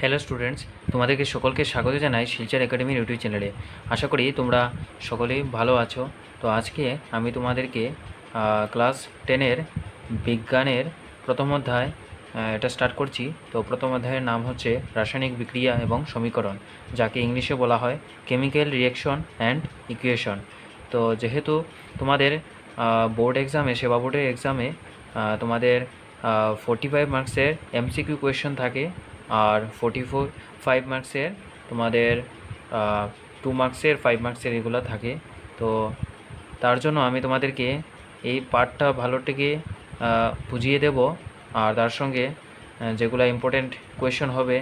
Hello students, তোমাদেরকে সকলকে স্বাগত জানাই শিলচর একাডেমির ইউটিউব চ্যানেলে। আশা করি তোমরা সকলেই ভালো আছো। তো আজকে আমি তোমাদেরকে ক্লাস 10-এর বিজ্ঞানের প্রথম অধ্যায় এটা স্টার্ট করছি। তো প্রথম অধ্যায়ের নাম হচ্ছে রাসায়নিক বিক্রিয়া এবং সমীকরণ, যাকে ইংলিশে বলা হয় কেমিক্যাল রিঅ্যাকশন অ্যান্ড ইকুয়েশন। তো যেহেতু তোমাদের বোর্ড এক্সামে, সেবা বোর্ডের এক্সামে তোমাদের 45 মার্কসের এমসিকিউ কোয়েশ্চন থাকে, আর 45 মার্কসের তোমাদের 2 মার্কসের 5 মার্কসের এগুলো থাকে। তো তার জন্য আমি তোমাদেরকে এই পার্টটা ভালো থেকে বুঝিয়ে দেব, আর তার সঙ্গে যেগুলো ইম্পর্টেন্ট কোয়েশ্চন হবে,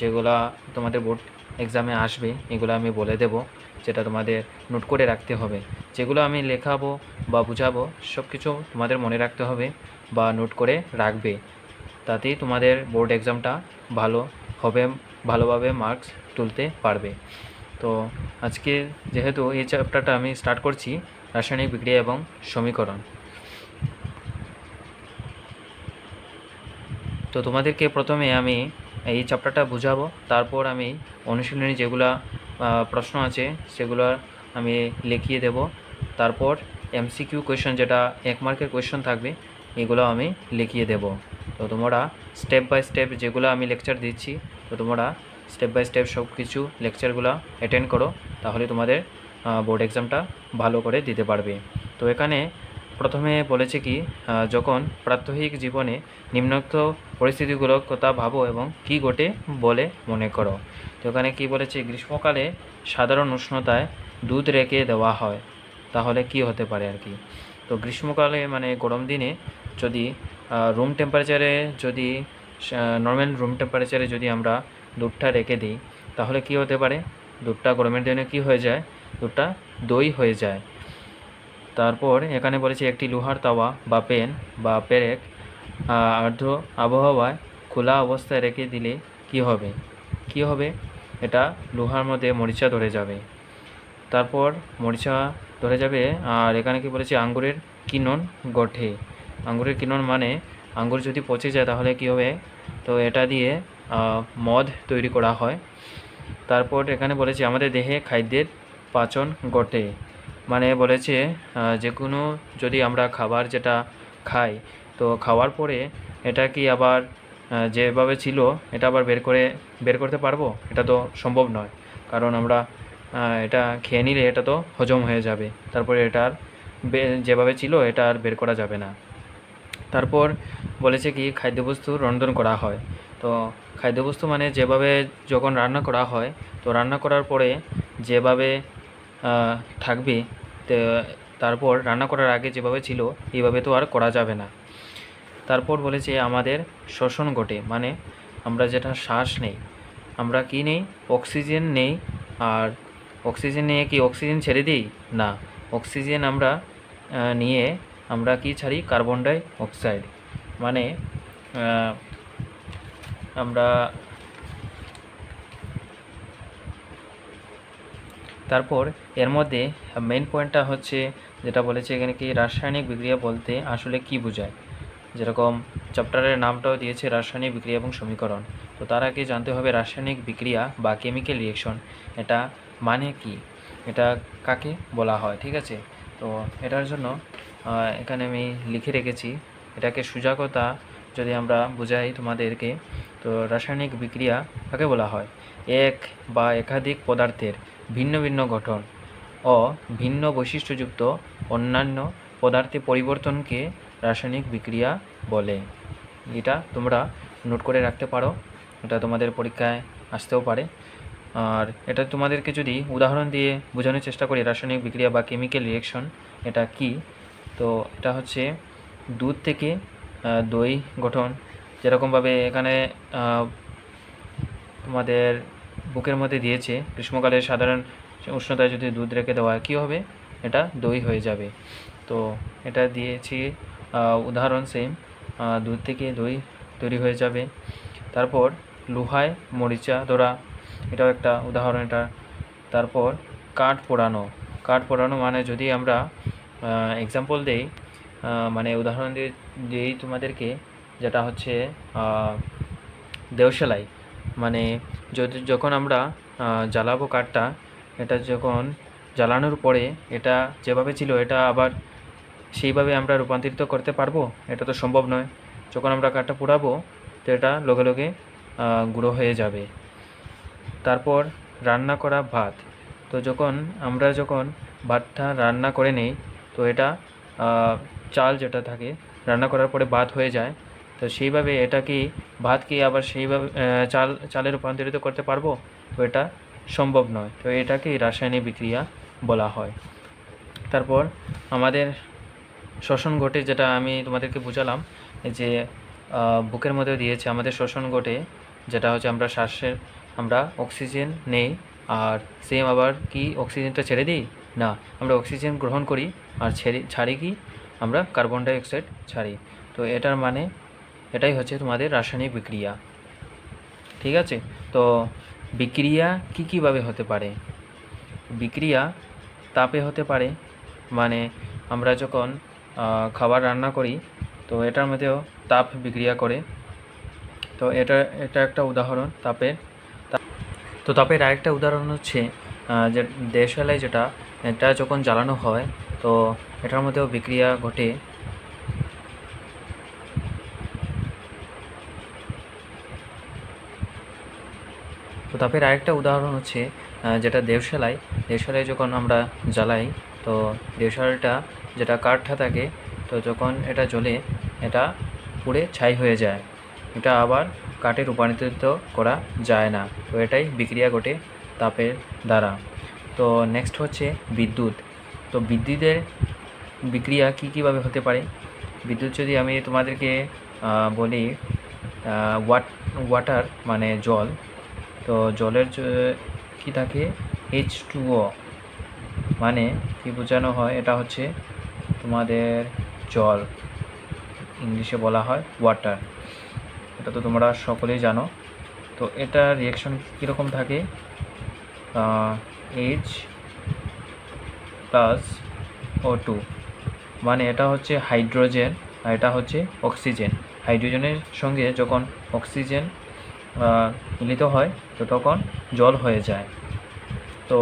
যেগুলো তোমাদের বোর্ড এক্সামে আসবে, এগুলো আমি বলে দেব, যেটা তোমাদের নোট করে রাখতে হবে। যেগুলো আমি লেখাবো বা বুঝাবো সব কিছু তোমাদের মনে রাখতে হবে বা নোট করে রাখবে, তাতেই তোমাদের বোর্ড এক্সামটা ভালো হবে, ভালোভাবে মার্কস তুলতে পারবে। তো আজকে যেহেতু এই চ্যাপ্টারটা আমি স্টার্ট করছি, রাসায়নিক বিক্রিয়া এবং সমীকরণ। তো তোমাদেরকে প্রথমে আমি এই চ্যাপ্টারটা বুঝাবো, তারপর আমি অনুশীলনী যেগুলো প্রশ্ন আছে সেগুলো আমি লিখিয়ে দেব, তারপর এমসিকিউ কোয়েশ্চন যেটা 1 মার্কের কোয়েশ্চন থাকবে এগুলো আমি লিখিয়ে দেব। তো তোমরা স্টেপ বাই স্টেপ যেগুলো আমি লেকচার দিচ্ছি, তো তোমরা স্টেপ বাই স্টেপ সব কিছু লেকচারগুলো অ্যাটেন্ড করো, তাহলে তোমাদের বোর্ড এক্সামটা ভালো করে দিতে পারবে। তো এখানে প্রথমে বলেছে কি, যখন প্রাত্যহিক জীবনে নিম্নোক্ত পরিস্থিতিগুলোর কথা ভাবো এবং কি ঘটে বলে মনে করো। তো এখানে কি বলেছে, গ্রীষ্মকালে সাধারণ উষ্ণতায় দুধ রেখে দেওয়া হয়, তাহলে কি হতে পারে আর কি। তো গ্রীষ্মকালে মানে গরম দিনে যদি রুম টেম্পারেচারে, যদি নর্মাল রুম টেম্পারেচারে যদি আমরা দুধটা রেখে দিই, তাহলে কি হতে পারে, দুধটা গরমের দিনে কি হয়ে যায়, দুধটা দই হয়ে যায়। তারপর এখানে বলেছে একটি লোহার তাওয়া বা পেন বা পেরেক আর্দ্র আবহাওয়ায় খোলা অবস্থায় রেখে দিলে কি হবে, এটা লোহার মধ্যে মরিচা ধরে যাবে। তারপর মরিচা ধরে যাবে। আর এখানে কি বলেছে, আঙ্গুরের কিনন গঠে। আঙ্গুরের কিনন মানে আঙ্গুর যদি পচে যায় তাহলে কি হবে, তো এটা দিয়ে মদ তৈরি করা হয়। তারপর এখানে বলেছে আমাদের দেহে খাদ্যের পাচন ঘটে, মানে বলেছে যে কোনো যদি আমরা খাবার যেটা খাই, তো খাওয়ার পরে এটা কি আবার যেভাবে ছিল এটা আবার বের করতে পারবো, এটা তো সম্ভব নয়, কারণ আমরা এটা খেয়ে নিলে এটা তো হজম হয়ে যাবে, তারপরে এটা আর যেভাবে ছিল এটা আর বের করা যাবে না। তারপর বলেছে কি খাদ্যবস্তু রন্ধন করা হয়। তো খাদ্যবস্তু মানে যেভাবে যখন রান্না করা হয়, তো রান্না করার পরে যেভাবে থাকবে, তো তারপর রান্না করার আগে যেভাবে ছিল এইভাবে তো আর করা যাবে না। তারপর বলেছে আমাদের শ্বসন ঘটে, মানে আমরা যেটা শ্বাস নেই, আমরা কি নেই, অক্সিজেন নেই। আর অক্সিজেন নিয়ে কি অক্সিজেন ছেড়ে দিই না, অক্সিজেন আমরা নিয়ে আমরা কি ছাড়ি, কার্বন ডাই অক্সাইড। মানে আমরা তারপর এর মধ্যে মেইন পয়েন্টটা হচ্ছে যেটা বলেছে এখানে কি রাসায়নিক বিক্রিয়া বলতে আসলে কি বোঝায়। যেরকম চ্যাপ্টারের নামটাও দিয়েছে রাসায়নিক বিক্রিয়া এবং সমীকরণ। তো তার আগে জানতে হবে রাসায়নিক বিক্রিয়া বা কেমিক্যাল রিঅ্যাকশন এটা মানে কি, এটা কাকে বলা হয়, ঠিক আছে। তো এটার জন্য এখানে আমি লিখে রেখেছি, এটাকে সুজাকতা যদি আমরা বুঝাই তোমাদেরকে, তো রাসায়নিক বিক্রিয়া কাকে বলা হয়, এক বা একাধিক পদার্থের ভিন্ন ভিন্ন গঠন ও ভিন্ন বৈশিষ্ট্যযুক্ত অন্যান্য পদার্থে পরিবর্তনকে রাসায়নিক বিক্রিয়া বলে। এটা তোমরা নোট করে রাখতে পারো, এটা তোমাদের পরীক্ষায় আসতেও পারে। আর এটা তোমাদেরকে যদি উদাহরণ দিয়ে বোঝানোর চেষ্টা করি রাসায়নিক বিক্রিয়া বা কেমিক্যাল রিঅ্যাকশন এটা কি, তো এটা হচ্ছে দুধ থেকে দই গঠন। যেরকমভাবে এখানে তোমাদের বুকের মধ্যে দিয়েছে গ্রীষ্মকালে সাধারণ উষ্ণতায় যদি দুধ রেখে দেওয়া হয় কী হবে, এটা দই হয়ে যাবে। তো এটা দিয়েছি উদাহরণ সেম, দুধ থেকে দই তৈরি হয়ে যাবে। তারপর লোহায় মরিচা ধরা, এটাও একটা উদাহরণ এটা। তারপর কাঠ পোড়ানো মানে যদি আমরা এক্সাম্পল দেই, মানে উদাহরণ দিই তোমাদেরকে, যেটা হচ্ছে দেওসেলাই। মানে যখন আমরা জ্বালাবো কাঠটা, এটা যখন জ্বালানোর পরে এটা যেভাবে ছিল এটা আবার সেইভাবে আমরা রূপান্তরিত করতে পারবো? এটা তো সম্ভব নয়। যখন আমরা কাঠটা পোড়াবো তো এটা লগে লগে গুঁড়ো হয়ে যাবে। তারপর রান্না করা ভাত, তো যখন ভাতটা রান্না করে নেই, তো এটা চাল যেটা থাকে রান্না করার পরে ভাত হয়ে যায়, তো সেইভাবে এটা কি ভাত কি আবার সেইভাবে চালে রূপান্তরিত করতে পারবো? তো এটা সম্ভব নয়। তো এটাকেই রাসায়নিক বিক্রিয়া বলা হয়। তারপর আমাদের শ্বসন ঘটে, যেটা আমি তোমাদেরকে বুঝালাম যে বুকের মধ্যে দিয়েছে আমাদের শ্বসন ঘটে, যেটা হচ্ছে আমরা অক্সিজেন নেই, আর সেম আবার কি অক্সিজেনটা ছেড়ে দিই না, আমরা অক্সিজেন গ্রহণ করি আর ছাড়ি কি আমরা কার্বন ডাই অক্সাইড ছাড়ি। তো এটার মানে এটাই হচ্ছে তোমাদের রাসায়নিক বিক্রিয়া। ঠিক আছে, তো বিক্রিয়া কীভাবে হতে পারে? বিক্রিয়া তাপে হতে পারে, মানে আমরা যখন খাবার রান্না করি তো এটার মধ্যেও তাপ বিক্রিয়া করে। তো এটা একটা উদাহরণ তাপের। তো তাপের আরেকটা উদাহরণ হচ্ছে যে দেশালায়, এটা যখন জ্বালানো হয় তো এটার মধ্যেও বিক্রিয়া ঘটে। তো তাপের আরেকটা উদাহরণ হচ্ছে যেটা দেশালায় যখন আমরা জ্বালাই, তো দেশালটা যেটা কাঠটা থাকে, তো যখন এটা জ্বলে এটা পুড়ে ছাই হয়ে যায়, এটা আবার কাঠে রূপান্তরিত করা যায় না। তো এটাই বিক্রিয়া ঘটে তাপের দ্বারা। তো নেক্সট হচ্ছে বিদ্যুৎ। তো বিদ্যুতের বিক্রিয়া কীভাবে হতে পারে? বিদ্যুৎ যদি আমি তোমাদেরকে বলি, ওয়াটার মানে জল, তো জলের কী থাকে H2O, মানে কি বোঝানো হয়, এটা হচ্ছে তোমাদের জল, ইংলিশে বলা হয় ওয়াটার, এটা তো তোমরা সকলেই জানো। তো এটা রিয়াকশন কীরকম থাকে, H+O2, মানে এটা হচ্ছে হাইড্রোজেন আর এটা হচ্ছে অক্সিজেন। হাইড্রোজেনের সঙ্গে যখন অক্সিজেন মিলিত হয় তো তখন জল হয়ে যায়। তো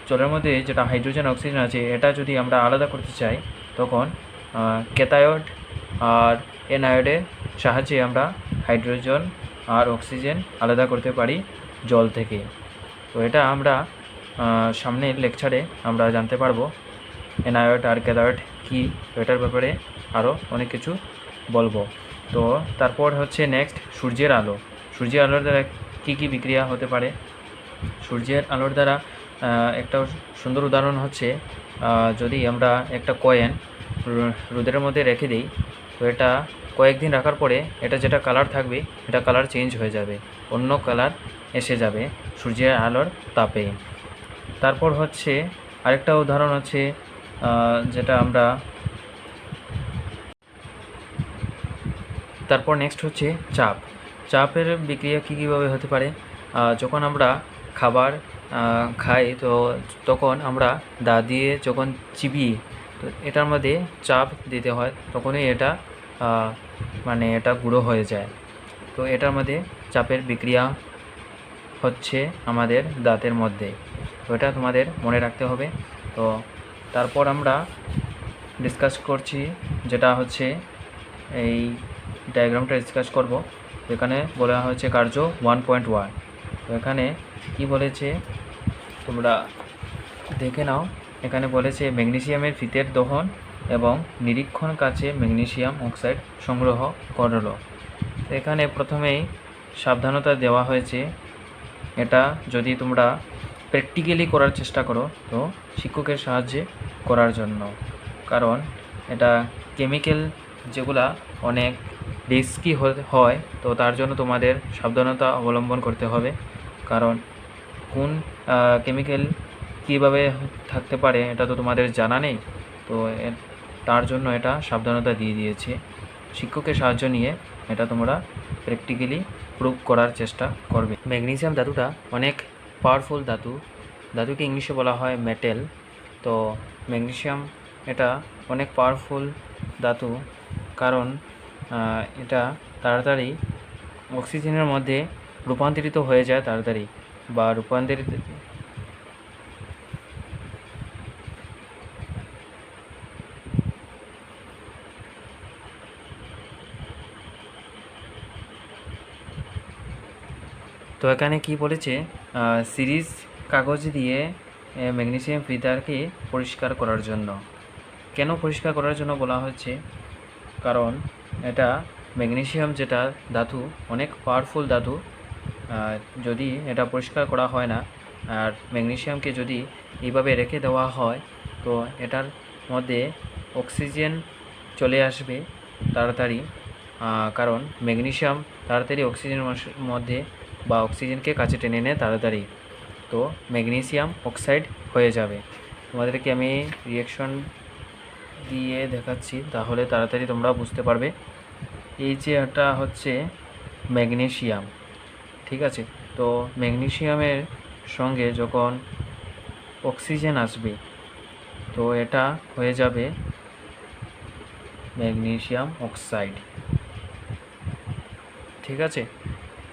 জলের মধ্যে যেটা হাইড্রোজেন অক্সিজেন আছে, এটা যদি আমরা আলাদা করতে চাই তখন ক্যাথায়ড আর অ্যানায়ডের সাহায্যে আমরা হাইড্রোজেন আর অক্সিজেন আলাদা করতে পারি জল থেকে। তো এটা আমরা সামনের লেকচারে আমরা জানতে পারবো অ্যানায়ড আর ক্যাথায়ড কী, তো এটার ব্যাপারে আরও অনেক কিছু বলবো। তো তারপর হচ্ছে নেক্সট সূর্যের আলো। সূর্যের আলোর দ্বারা কী বিক্রিয়া হতে পারে? সূর্যের আলোর দ্বারা একটা সুন্দর উদাহরণ হচ্ছে, যদি আমরা একটা কয়েন রোদের মধ্যে রেখে দিই, তো এটা কয়েকদিন রাখার পরে এটা যেটা কালার থাকবে এটা কালার চেঞ্জ হয়ে যাবে, অন্য কালার এসে যাবে সূর্যের আলোর তাপে। তারপর হচ্ছে আরেকটা উদাহরণ হচ্ছে যেটা আমরা তারপর নেক্সট হচ্ছে চাপের বিক্রিয়া কীভাবে হতে পারে? যখন আমরা খাবার খাই তো তখন আমরা দা দিয়ে যখন চিবিয়ে, তো এটার মধ্যে চাপ দিতে হয়, তখনই এটা মানে এটা গুঁড়ো হয়ে যায়। তো এটার মধ্যে চাপের বিক্রিয়া হচ্ছে আমাদের দাঁতের মধ্যে, তো এটা তোমাদের মনে রাখতে হবে। তো তারপর আমরা ডিসকাস করছি, যেটা হচ্ছে এই ডায়াগ্রামটা ডিসকাস করব। এখানে বলা হয়েছে কার্য 1.1। তো এখানে কি বলেছে তোমরা দেখে নাও। এখানে বলেছে ম্যাগনেসিয়ামের ফিতের দহন এবং নিরীক্ষণ কাছে ম্যাগনেসিয়াম অক্সাইড সংগ্রহ করল। এখানে প্রথমেই সাবধানতা দেওয়া হয়েছে, এটা যদি তোমরা প্র্যাকটিক্যালি করার চেষ্টা করো তো শিক্ষকের সাহায্যে করার জন্য, কারণ এটা কেমিক্যাল যেগুলা অনেক রিস্কি হয়, তো তার জন্য তোমাদের সাবধানতা অবলম্বন করতে হবে, কারণ কোন কেমিক্যাল কীভাবে থাকতে পারে এটা তো তোমাদের জানা নেই। তো তার জন্য এটা সাবধানতা দিয়ে দিয়েছে। শিক্ষকের সাহায্য নিয়ে এটা তোমরা প্র্যাকটিক্যালি প্রুভ করার চেষ্টা করবে। ম্যাগনেসিয়াম ধাতুটা অনেক পাওয়ারফুল ধাতুকে ইংলিশে বলা হয় মেটেল। তো ম্যাগনেসিয়াম এটা অনেক পাওয়ারফুল ধাতু, কারণ এটা তাড়াতাড়ি অক্সিজেনের মধ্যে রূপান্তরিত হয়ে যায় তাড়াতাড়ি বা রূপান্তরিত। তো এখানে কি বলেছে, সিরিজ কাগজ দিয়ে ম্যাগনেসিয়াম ফিতারকে পরিষ্কার করার জন্য। কেন পরিষ্কার করার জন্য বলা হচ্ছে? কারণ এটা ম্যাগনেসিয়াম যেটা ধাতু, অনেক পাওয়ারফুল ধাতু। যদি এটা পরিষ্কার করা হয় না, আর ম্যাগনেসিয়ামকে যদি এইভাবে রেখে দেওয়া হয়, তো এটার মধ্যে অক্সিজেন চলে আসবে তাড়াতাড়ি। কারণ ম্যাগনেসিয়াম তাড়াতাড়ি অক্সিজেনের মধ্যে বা অক্সিজেনকে কাছে টেনে নেয় তাড়াতাড়ি, তো ম্যাগনেসিয়াম অক্সাইড হয়ে যাবে। তোমাদেরকে আমি রিয়াকশন দিয়ে দেখাচ্ছি, তাহলে তাড়াতাড়ি তোমরা বুঝতে পারবে। এই যে এটা হচ্ছে ম্যাগনেসিয়াম, ঠিক আছে? তো ম্যাগনেসিয়ামের সঙ্গে যখন অক্সিজেন আসবে, তো এটা হয়ে যাবে ম্যাগনেসিয়াম অক্সাইড, ঠিক আছে?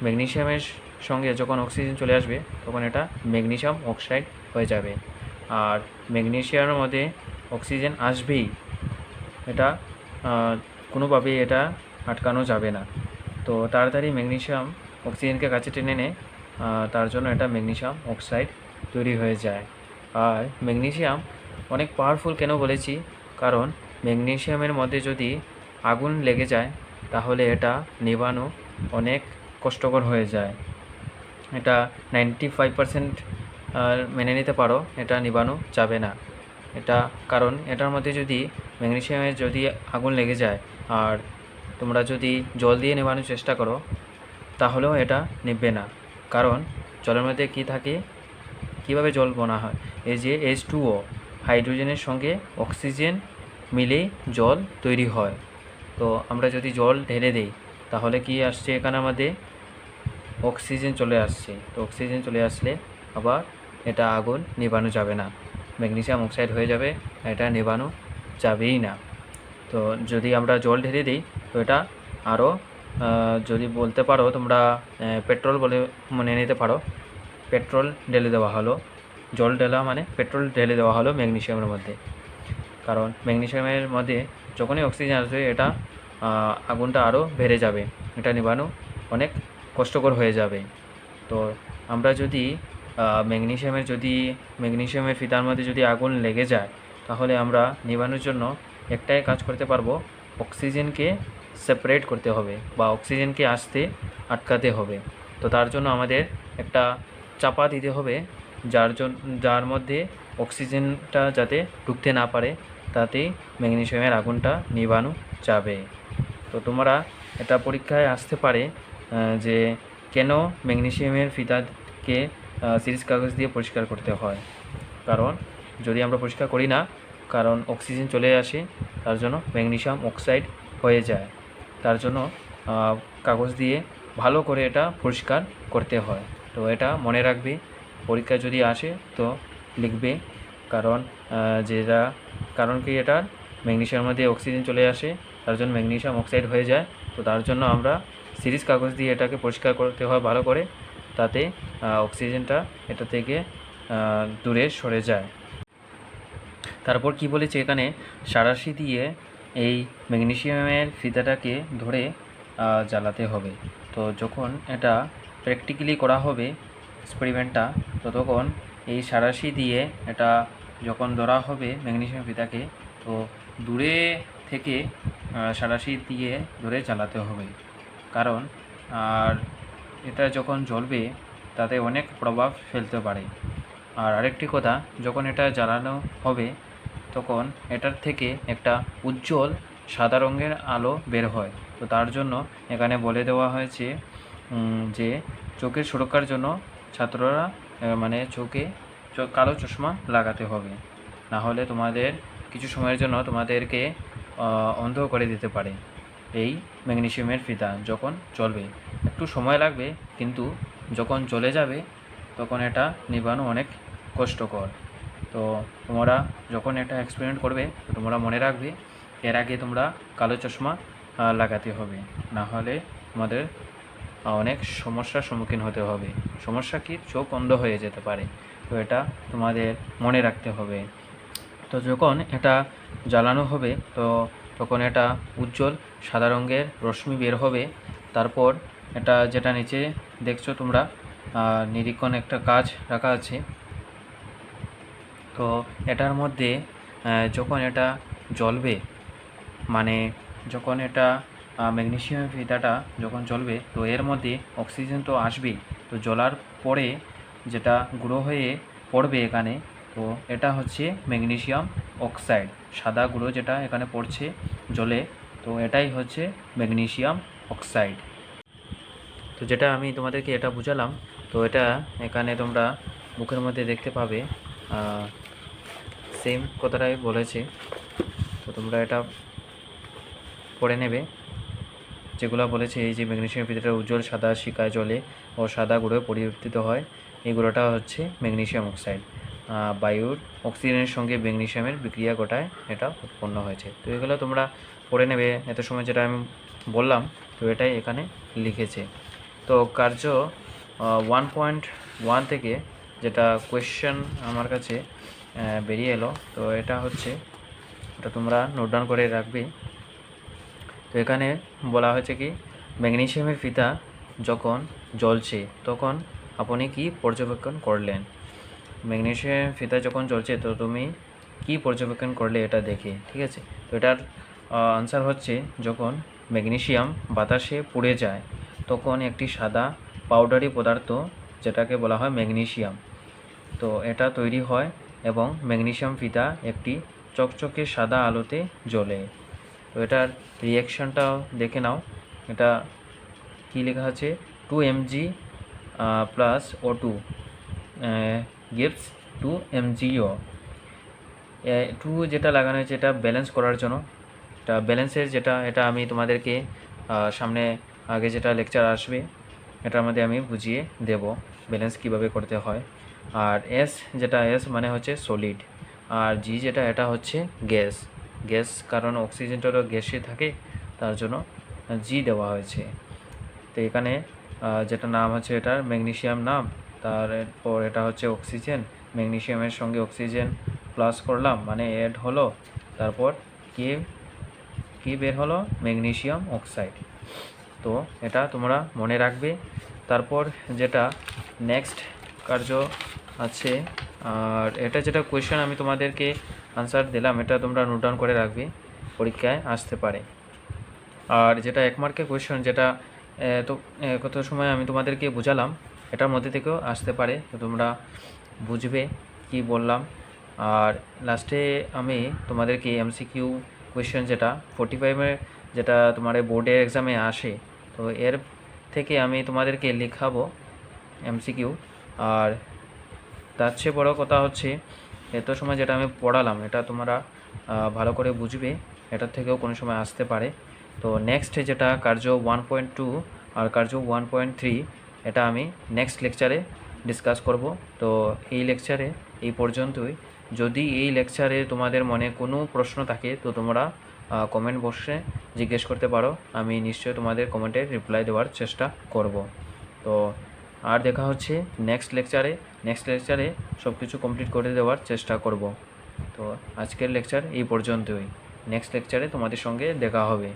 ম্যাগনেসিয়ামের সঙ্গে যখন অক্সিজেন চলে আসবে, তখন এটা ম্যাগনেসিয়াম অক্সাইড হয়ে যাবে। আর ম্যাগনেসিয়ামের মধ্যে অক্সিজেন আসবেই, এটা কোনোভাবেই এটা আটকানো যাবে না। তো তাড়াতাড়ি ম্যাগনেসিয়াম অক্সিজেনকে কাছে টেনে নেয়, তার জন্য এটা ম্যাগনেসিয়াম অক্সাইড তৈরি হয়ে যায়। আর ম্যাগনেসিয়াম অনেক পাওয়ারফুল কেন বলেছি? কারণ ম্যাগনেসিয়ামের মধ্যে যদি আগুন লেগে যায়, তাহলে এটা নেভানো অনেক কষ্টকর হয়ে যায়। এটা 95% মেনে নিতে পারো, এটা নেভানো যাবে না। এটা কারণ এটার মধ্যে যদি ম্যাগনেসিয়ামের যদি আগুন লেগে যায়, আর তোমরা যদি জল দিয়ে নেভানোর চেষ্টা করো, তাহলেও এটা নিভবে না। কারণ জলের মধ্যে কি থাকে, কিভাবে জল বনা হয়? এই যে H2O, হাইড্রোজেনের সঙ্গে অক্সিজেন মিলে জল তৈরি হয়। তো আমরা যদি জল ঢেলে দিই, তাহলে কি আসছে এখানে আমাদের? অক্সিজেন চলে আসছে। তো অক্সিজেন চলে আসলে আবার এটা আগুন নেভানো যাবে না, ম্যাগনেসিয়াম অক্সাইড হয়ে যাবে, এটা নেভানো যাবেই না। তো যদি আমরা জল ঢেলে দিই, তো এটা আরও, যদি বলতে পারো তোমরা পেট্রোল বলে মনে নিতে পারো, পেট্রোল ঢেলে দেওয়া হলো। জল ঢেলা মানে পেট্রোল ঢেলে দেওয়া হলো ম্যাগনেসিয়ামের মধ্যে। কারণ ম্যাগনেসিয়ামের মধ্যে যখনই অক্সিজেন আসবে, এটা আগুনটা আরও বেড়ে যাবে, এটা নেভানো অনেক কষ্টকর হয়ে যাবে। তো আমরা যদি ম্যাগনেসিয়ামের ফিতার মধ্যে যদি আগুন লেগে যায়, তাহলে আমরা নেভানোর জন্য একটাই কাজ করতে পারবো, অক্সিজেনকে সেপারেট করতে হবে বা অক্সিজেনকে আসতে আটকাতে হবে। তো তার জন্য আমাদের একটা চাপা দিতে হবে, যার মধ্যে অক্সিজেনটা যাতে ঢুকতে না পারে, তাতেই ম্যাগনেসিয়ামের আগুনটা নেভানো যাবে। তো তোমরা এটা পরীক্ষায় আসতে পারে যে কেন ম্যাগনেসিয়ামের ফিতাকে সিরিজ কাগজ দিয়ে পরিষ্কার করতে হয়। কারণ যদি আমরা পরিষ্কার করি না, কারণ অক্সিজেন চলে আসে, তার জন্য ম্যাগনেসিয়াম অক্সাইড হয়ে যায়। তার জন্য কাগজ দিয়ে ভালো করে এটা পরিষ্কার করতে হয়। তো এটা মনে রাখবে, পরীক্ষায় যদি আসে তো লিখবে। কারণ কারণ কি, এটার ম্যাগনেসিয়ামের মধ্যে অক্সিজেন চলে আসে, তার জন্য ম্যাগনেসিয়াম অক্সাইড হয়ে যায়। তো তার জন্য আমরা সিরিজ কাগজ দিয়ে এটাকে পরিষ্কার করতে হয় ভালো করে, তাতে অক্সিজেনটা এটা থেকে দূরে সরে যায়। তারপর কি বলেছে এখানে, সাঁড়াশি দিয়ে এই ম্যাগনেসিয়ামের ফিতাটাকে ধরে জ্বালাতে হবে। তো যখন এটা প্র্যাকটিক্যালি করা হবে এক্সপেরিমেন্টটা, তো তখন এই সাঁড়াশি দিয়ে এটা যখন ধরা হবে ম্যাগনেসিয়াম ফিতাকে, তো দূরে থেকে সাঁড়াশি দিয়ে ধরে জ্বালাতে হবে। কারণ আর এটা যখন জ্বলবে, তাতে অনেক প্রভাব ফেলতে পারে। আর আরেকটি কথা, যখন এটা জ্বালানো হবে, তখন এটার থেকে একটা উজ্জ্বল সাদা রঙের আলো বের হয়। তো তার জন্য এখানে বলে দেওয়া হয়েছে যে চোখের সুরক্ষার জন্য ছাত্ররা মানে চোখে কালো চশমা লাগাতে হবে, না হলে তোমাদের কিছু সময়ের জন্য তোমাদেরকে অন্ধ করে দিতে পারে এই ম্যাগনেসিয়ামের ফিতা যখন চলবে। একটু সময় লাগবে, কিন্তু যখন চলে যাবে, তখন এটা নেভানো অনেক কষ্টকর। তো তোমরা যখন এটা এক্সপেরিমেন্ট করবে, তোমরা মনে রাখবে, এর আগে তোমরা কালো চশমা লাগাতে হবে, না হলে তোমাদের অনেক সমস্যার সম্মুখীন হতে হবে। সমস্যা কি, চোখ অন্ধ হয়ে যেতে পারে। তো এটা তোমাদের মনে রাখতে হবে। তো যখন এটা জ্বালানো হবে তো তখন এটা উজ্জ্বল সাদা রঙের রশ্মি বের হবে। তারপর এটা যেটা নিচে দেখছো তোমরা নিরীক্ষণ একটা কাঁচ রাখা আছে। তো এটার মধ্যে যখন এটা জ্বলবে, মানে যখন এটা ম্যাগনেসিয়াম ফিতাটা যখন জ্বলবে তো এর মধ্যে অক্সিজেন তো আসবেই। তো জ্বলার পরে যেটা গুঁড়ো হয়ে পড়বে এখানে, তো এটা হচ্ছে ম্যাগনেসিয়াম অক্সাইড। সাদা গুঁড়ো যেটা এখানে পড়ছে জলে, তো এটাই হচ্ছে ম্যাগনেসিয়াম অক্সাইড। তো যেটা আমি তোমাদেরকে এটা বুঝালাম, তো এটা এখানে তোমরা মুখের মধ্যে দেখতে পাবে সেম কথাটাই বলেছে। তো তোমরা এটা পড়ে নেবে যেগুলো বলেছে। এই যে ম্যাগনেসিয়াম ফিতাটা উজ্জ্বল সাদা শিকায় জলে ও সাদা গুঁড়োয় পরিবর্তিত হয়, এই গুঁড়োটা হচ্ছে ম্যাগনেসিয়াম অক্সাইড। বায়ুর অক্সিজেনের সঙ্গে ম্যাগনেসিয়ামের বিক্রিয়া ঘটায় এটা উৎপন্ন হয়েছে। তো এগুলো তোমরা পড়ে নেবে এত সময় যেটা আমি বললাম, তো এটাই এখানে লিখেছে। তো কার্য 1.1 থেকে যেটা কোয়েশ্চেন আমার কাছে বেরিয়ে এলো, তো এটা হচ্ছে, এটা তোমরা নোট ডাউন করে রাখবে। তো এখানে বলা হয়েছে কি, ম্যাগনেসিয়ামের ফিতা যখন জ্বলছে তখন আপনি কি পর্যবেক্ষণ করলেন। ম্যাগনেসিয়াম ফিতা যখন জ্বলছে তো তুমি কি পর্যবেক্ষণ করলে এটা দেখে, ঠিক আছে। তো এটার আনসার হচ্ছে, যখন ম্যাগনেসিয়াম বাতাসে পুড়ে যায় তখন একটি সাদা পাউডারি পদার্থ যেটাকে বলা হয় ম্যাগনেসিয়াম, তো এটা তৈরি হয় এবং ম্যাগনেসিয়াম ফিতা একটি চকচকে সাদা আলোতে জ্বলে। তো এটার রিয়াকশানটাও দেখে নাও। এটা কি লেখা আছে, 2 mg plus O2 gives 2 mgO। 2 যেটা লাগানো হয়েছে এটা ব্যালেন্স করার জন্য। এটা ব্যালেন্সের যেটা, এটা আমি তোমাদেরকে সামনে আগে যেটা লেকচার আসবে এটার মধ্যে আমি বুঝিয়ে দেব ব্যালেন্স কিভাবে করতে হয়। আর এস যেটা, এস মানে হচ্ছে সলিড, আর জি যেটা, এটা হচ্ছে গ্যাস। গ্যাস কারণ অক্সিজেনটা তো গ্যাসে থাকে, তার জন্য জি দেওয়া হয়েছে। তো এখানে যেটা নাম হচ্ছে এটার ম্যাগনেসিয়াম নাম, তারপর এটা হচ্ছে অক্সিজেন, ম্যাগনেসিয়ামের সঙ্গে অক্সিজেন প্লাস করলাম মানে অ্যাড হলো, তারপর কি বের হলো, ম্যাগনেসিয়াম অক্সাইড। তো এটা তোমরা মনে রাখবে। তারপর যেটা নেক্সট কার্য আছে, আর এটা যেটা কোয়েশ্চেন আমি তোমাদেরকে আনসার দিলাম, এটা তোমরা নোট ডাউন করে রাখবে, পরীক্ষায় আসতে পারে। আর যেটা 1 মার্কের কোয়েশ্চেন, যেটা তো কত সময় আমি তোমাদেরকে বুঝালাম, এটার মধ্যে থেকেও আসতে পারে, তো তোমরা বুঝবে কি বললাম। আর লাস্টে আমি তোমাদেরকে MCQ কোয়েশ্চেন যেটা 45-এর, যেটা তোমার বোর্ডের এক্সামে আসে, তো এর থেকে আমি তোমাদেরকে লেখাবো MCQ। আর তার চেয়ে বড়ো কথা হচ্ছে, এত সময় যেটা আমি পড়ালাম এটা তোমরা ভালো করে বুঝবে, এটার থেকেও কোনো সময় আসতে পারে। তো নেক্সট যেটা কার্য 1.2 আর কার্য 1.3, এটা আমি নেক্সট লেকচারে ডিসকাস করব। তো এই লেকচারে এই পর্যন্তই। যদি এই লেকচারে তোমাদের মনে কোনো প্রশ্ন থাকে তো তোমরা কমেন্ট বক্সে জিজ্ঞেস করতে পারো, আমি নিশ্চয়ই তোমাদের কমেন্টে রিপ্লাই দেওয়ার চেষ্টা করব। তো আর দেখা হচ্ছে নেক্সট লেকচারে সব কিছু কমপ্লিট করে দেওয়ার চেষ্টা করব। তো আজকের লেকচার এই পর্যন্তই, নেক্সট লেকচারে তোমাদের সঙ্গে দেখা হবে।